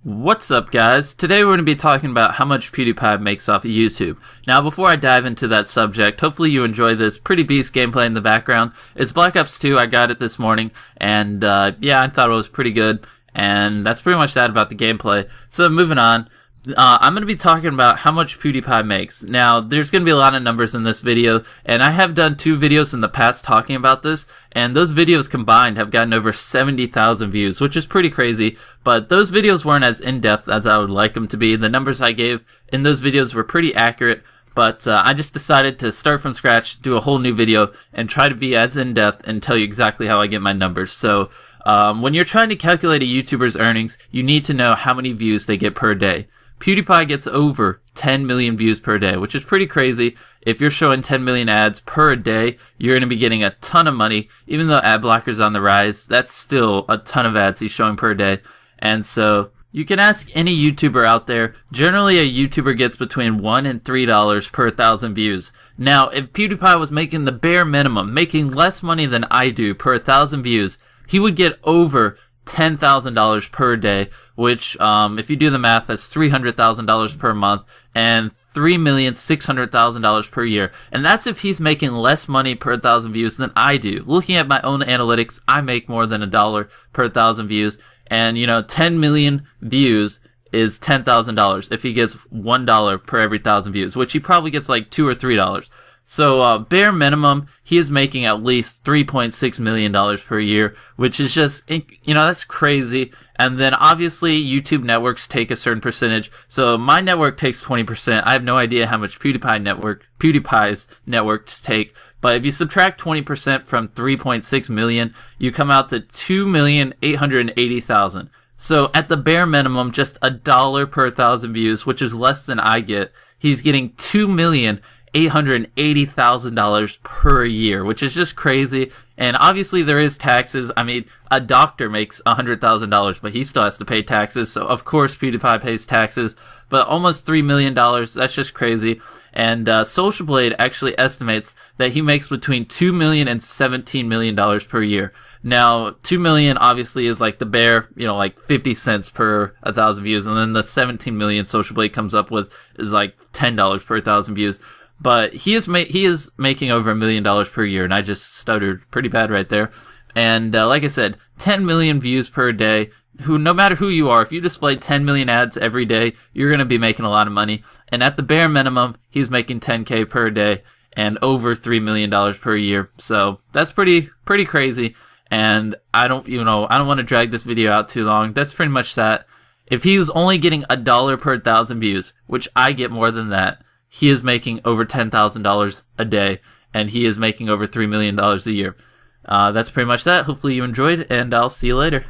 What's up, guys? Today we're going to be talking about how much PewDiePie makes off of YouTube. Now, before I dive into that subject, hopefully you enjoy this pretty beast gameplay in the background. It's Black Ops 2, I got it this morning, and yeah, I thought it was pretty good, and that's pretty much that about the gameplay. So moving on, I'm going to be talking about how much PewDiePie makes. Now, there's going to be a lot of numbers in this video, and I have done 2 videos in the past talking about this, and those videos combined have gotten over 70,000 views, which is pretty crazy, but those videos weren't as in-depth as I would like them to be. The numbers I gave in those videos were pretty accurate, but I just decided to start from scratch, do a whole new video, and try to be as in-depth and tell you exactly how I get my numbers. So, when you're trying to calculate a YouTuber's earnings, you need to know how many views they get per day. PewDiePie gets over 10 million views per day, which is pretty crazy. If you're showing 10 million ads per day, you're going to be getting a ton of money. Even though ad blocker's on the rise, that's still a ton of ads he's showing per day. And so you can ask any YouTuber out there. Generally, a YouTuber gets between $1 and $3 per 1,000 views. Now, if PewDiePie was making the bare minimum, making less money than I do per 1,000 views, he would get over $10,000 per day, which, if you do the math, that's $300,000 per month and $3,600,000 per year. And that's if he's making less money per 1,000 views than I do. Looking at my own analytics, I make more than $1 per 1,000 views. And, 10 million views is $10,000 if he gets $1 per every 1,000 views, which he probably gets like $2 or $3. So, bare minimum, he is making at least $3.6 million per year, which is just, that's crazy. And then obviously YouTube networks take a certain percentage. So my network takes 20%. I have no idea how much PewDiePie's networks take. But if you subtract 20% from 3.6 million, you come out to 2,880,000. So at the bare minimum, just $1 per 1,000 views, which is less than I get, he's getting $2,880,000 per year, which is just crazy. And obviously there is taxes. I mean, a doctor makes $100,000, but he still has to pay taxes. So of course PewDiePie pays taxes, but almost $3 million. That's just crazy. And Social Blade actually estimates that he makes between $2 million and $17 million per year. Now, 2 million obviously is like the bare, like 50 cents per 1,000 views. And then the 17 million Social Blade comes up with is like $10 per 1,000 views. But he is making over $1 million per year, and I just stuttered pretty bad right there. And like I said, 10 million views per day. No matter who you are, if you display 10 million ads every day, you're going to be making a lot of money. And at the bare minimum, he's making 10K per day and over $3 million per year. So that's pretty crazy. And I don't want to drag this video out too long. That's pretty much that. If he's only getting $1 per 1,000 views, which I get more than that, he is making over $10,000 a day, and he is making over $3 million a year. That's pretty much that. Hopefully you enjoyed, and I'll see you later.